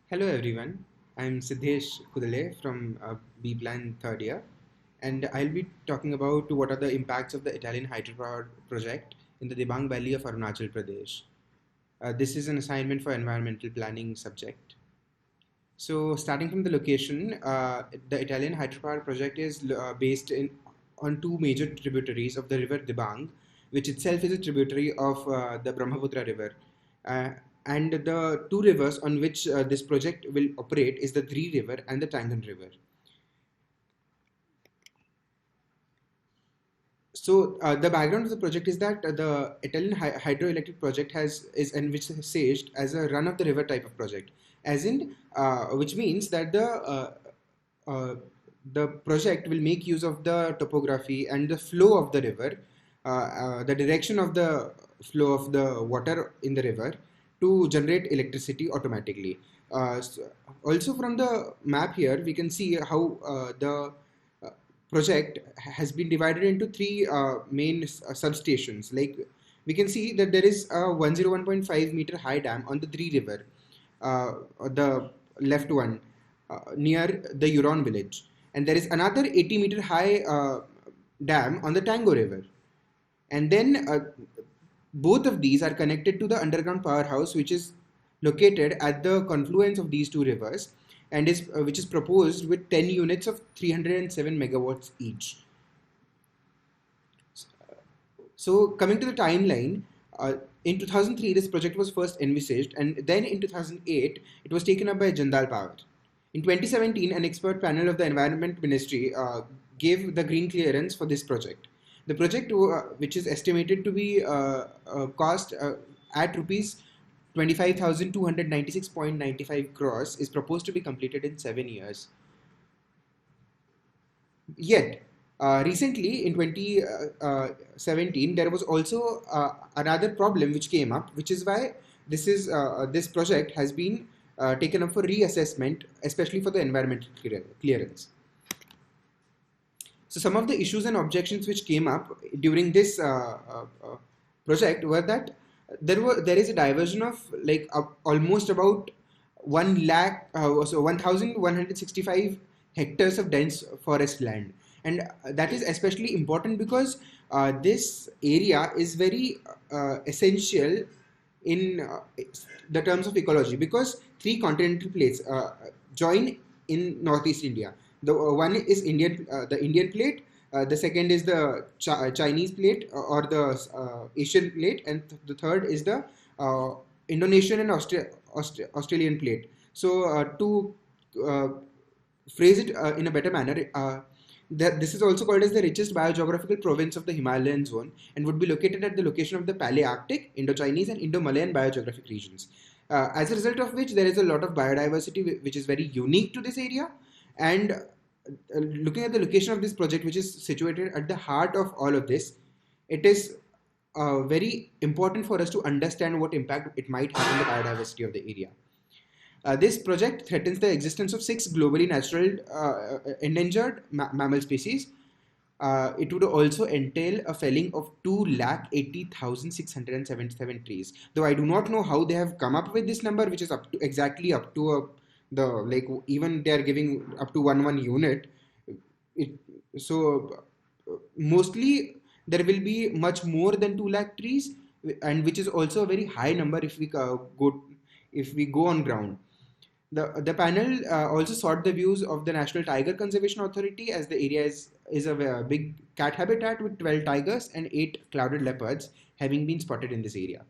Hello everyone, I'm Siddhesh Kudale from B Plan third year, and I'll be talking about what are the impacts of the Etalin hydropower project in the Dibang Valley of Arunachal Pradesh. This is an assignment for environmental planning subject. So starting from the location, the Italian hydropower project is based on two major tributaries of the river Dibang, which itself is a tributary of the Brahmaputra river. Uh, and the two rivers on which this project will operate is the Dri river and the Tangan river. So the background of the project is that the Italian hydroelectric project is envisaged as a run of the river type of project, as in which means that uh, the project will make use of the topography and the flow of the river, the direction of the flow of the water in the river to generate electricity automatically. Also from the map here, we can see how the project has been divided into three main substations. Like we can see that there is a 101.5 meter high dam on the Dri river, the left one, near the Huron village, and there is another 80-meter high dam on the Tango river, and then both of these are connected to the underground powerhouse, which is located at the confluence of these two rivers, and is which is proposed with 10 units of 307 megawatts each. So coming to the timeline, in 2003 this project was first envisaged, and then in 2008 it was taken up by Jindal Power. In 2017, an expert panel of the Environment Ministry gave the green clearance for this project. The project, which is estimated to be cost at rupees 25,296.95 crores, is proposed to be completed in 7 years. Yet, recently in 2017, there was also another problem which came up, which is why this project has been taken up for reassessment, especially for the environmental clearance. So some of the issues and objections which came up during this project were that there is a diversion of like almost about 1,165 hectares of dense forest land, and that is especially important because this area is very essential in the terms of ecology, because three continental plates join in northeast India. The one is the Indian plate. The second is the Chinese plate, or the Asian plate, and the third is the Indonesian and Australian plate. So to phrase it in a better manner, this is also called as the richest biogeographical province of the Himalayan zone, and would be located at the location of the Palearctic, Indo-Chinese, and Indo-Malayan biogeographic regions. As a result of which, there is a lot of biodiversity which is very unique to this area. And looking at the location of this project, which is situated at the heart of all of this, it is very important for us to understand what impact it might have on the biodiversity of the area. This project threatens the existence of 6 globally natural endangered mammal species. It would also entail a felling of 2,80,677 trees. Though I do not know how they have come up with this number, which is exactly up to even they are giving up to one unit. So mostly there will be much more than 2 lakh trees, and which is also a very high number if we go on ground. The panel also sought the views of the National Tiger Conservation Authority, as the area is a big cat habitat with 12 tigers and 8 clouded leopards having been spotted in this area.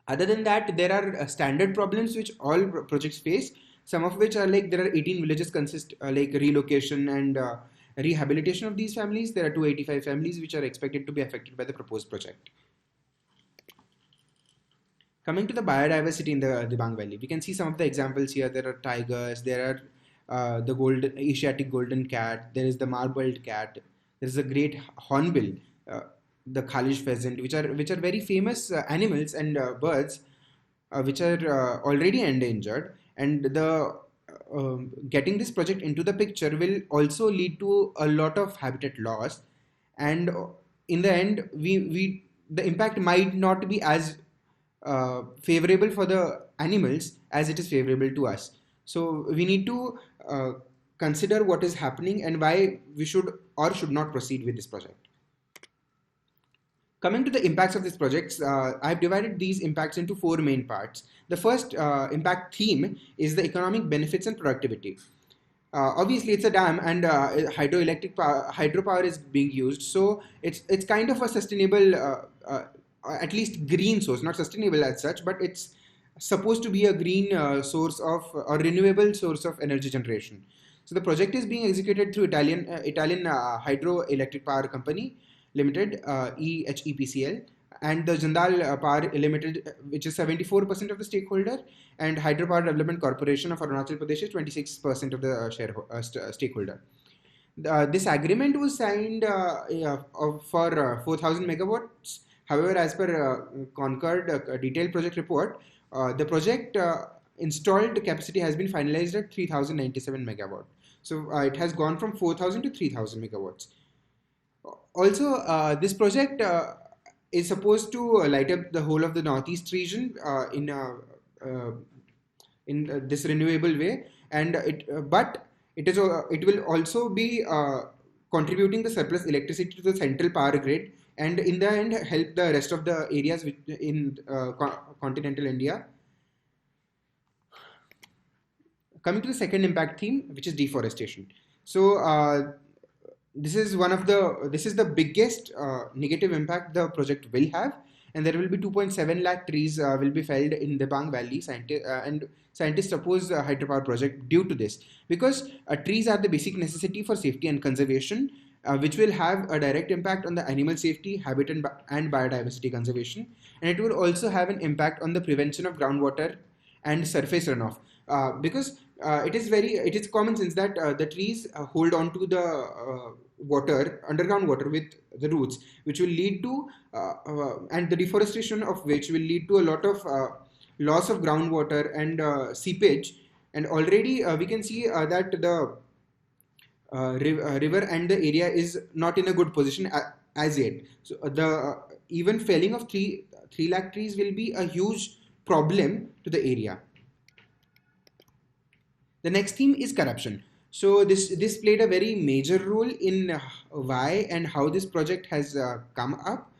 Other than that, there are standard problems which all projects face, some of which are like there are 18 villages consist like relocation and rehabilitation of these families. There are 285 families which are expected to be affected by the proposed project. Coming to the biodiversity in the Dibang Valley, we can see some of the examples here. There are tigers, there are the Asiatic golden cat, there is the marbled cat, there is a great hornbill, the Khalish pheasant, which are very famous animals and birds which are already endangered. And the getting this project into the picture will also lead to a lot of habitat loss, and in the end, the impact might not be as favorable for the animals as it is favorable to us. So we need to consider what is happening and why we should or should not proceed with this project. Coming to the impacts of these projects, I've divided these impacts into four main parts. The first impact theme is the economic benefits and productivity. Obviously, it's a dam, and hydropower is being used, so it's kind of a sustainable, at least green source. Not sustainable as such, but it's supposed to be a green source of or renewable source of energy generation. So the project is being executed through Etalin Hydroelectric Power Company Limited, EHEPCL, and the Jindal Power Limited, which is 74% of the stakeholder, and Hydropower Development Corporation of Arunachal Pradesh is 26% of the stakeholder. This agreement was signed for 4,000 megawatts. However, as per Concord detailed project report, the project installed capacity has been finalized at 3,097 megawatt. So it has gone from 4,000 to 3,000 megawatts. Also, this project is supposed to light up the whole of the northeast region in this renewable way, and it will also be contributing the surplus electricity to the central power grid, and in the end help the rest of the areas in continental India. Coming to the second impact theme, which is deforestation. So this is the biggest negative impact the project will have, and there will be 2.7 lakh trees will be felled in the Dibang Valley. And scientists oppose the hydropower project due to this, because trees are the basic necessity for safety and conservation, which will have a direct impact on the animal safety, habitat and biodiversity conservation, and it will also have an impact on the prevention of groundwater and surface runoff, because it is common sense that the trees hold on to the underground water with the roots, which will lead to and the deforestation of which will lead to a lot of loss of groundwater and seepage. And already we can see that the river and the area is not in a good position as yet. So the even felling of 3 lakh trees will be a huge problem to the area. The next theme is corruption. So this played a very major role in why and how this project has come up,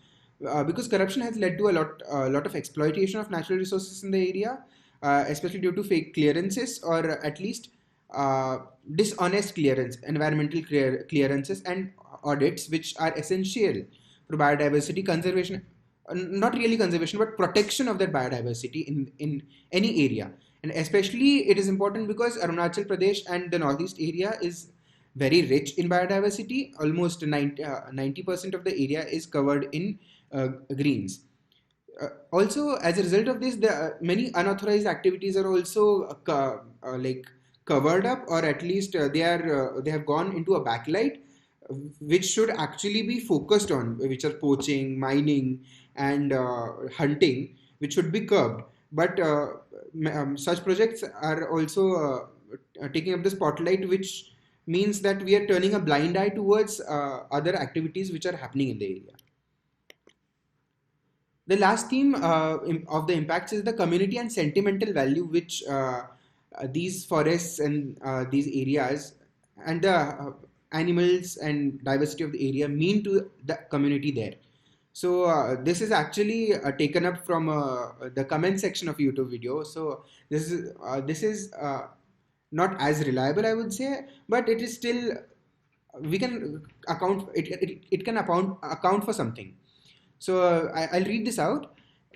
because corruption has led to a lot of exploitation of natural resources in the area, especially due to fake clearances, or at least dishonest environmental clearances and audits, which are essential for biodiversity conservation, not really conservation, but protection of that biodiversity in any area. And especially it is important because Arunachal Pradesh and the northeast area is very rich in biodiversity. Almost 90% of the area is covered in greens. Also, as a result of this, many unauthorized activities are also covered up, or at least they have gone into a backlight, which should actually be focused on, which are poaching, mining, and hunting, which should be curbed. But such projects are also taking up the spotlight, which means that we are turning a blind eye towards other activities which are happening in the area. The last theme of the impacts is the community and sentimental value which these forests and these areas and the animals and diversity of the area mean to the community there. So this is actually taken up from the comment section of YouTube video. So this is not as reliable, I would say, but it is still, we can account it can account for something. So I'll read this out.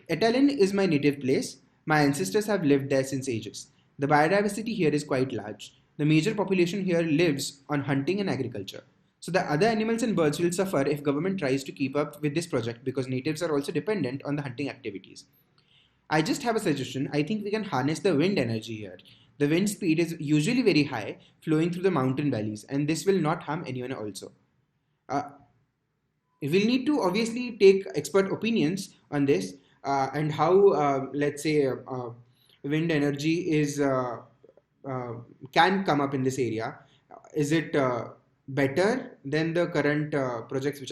Etalin is my native place. My ancestors have lived there since ages. The biodiversity here is quite large. The major population here lives on hunting and agriculture. So the other animals and birds will suffer if government tries to keep up with this project, because natives are also dependent on the hunting activities. I just have a suggestion. I think we can harness the wind energy here. The wind speed is usually very high, flowing through the mountain valleys, and this will not harm anyone also. We'll need to obviously take expert opinions on this and how, let's say, wind energy is can come up in this area. Is it better than the current projects which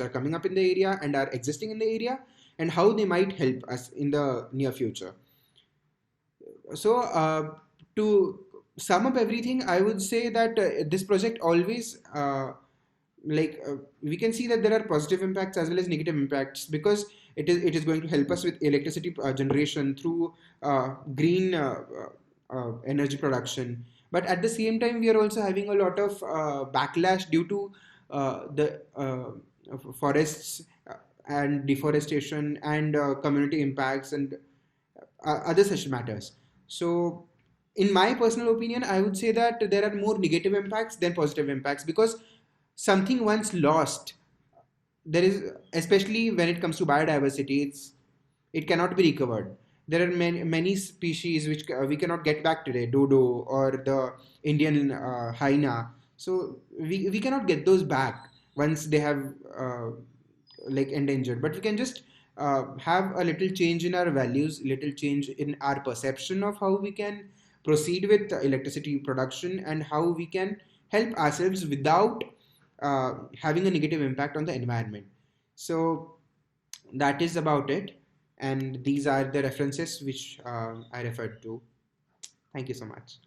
are coming up in the area and are existing in the area? and how they might help us in the near future. So, to sum up everything, I would say that this project always, we can see that there are positive impacts as well as negative impacts, because it is going to help us with electricity generation through green energy production. But at the same time, we are also having a lot of backlash due to the forests and deforestation and community impacts and other such matters. So, in my personal opinion, I would say that there are more negative impacts than positive impacts, because something once lost, there is, especially when it comes to biodiversity, it cannot be recovered. There are many species which we cannot get back today, dodo or the Indian hyena. So we cannot get those back once they have endangered. But we can just have a little change in our values, little change in our perception of how we can proceed with electricity production, and how we can help ourselves without having a negative impact on the environment. So that is about it, and these are the references which I referred to. Thank you so much.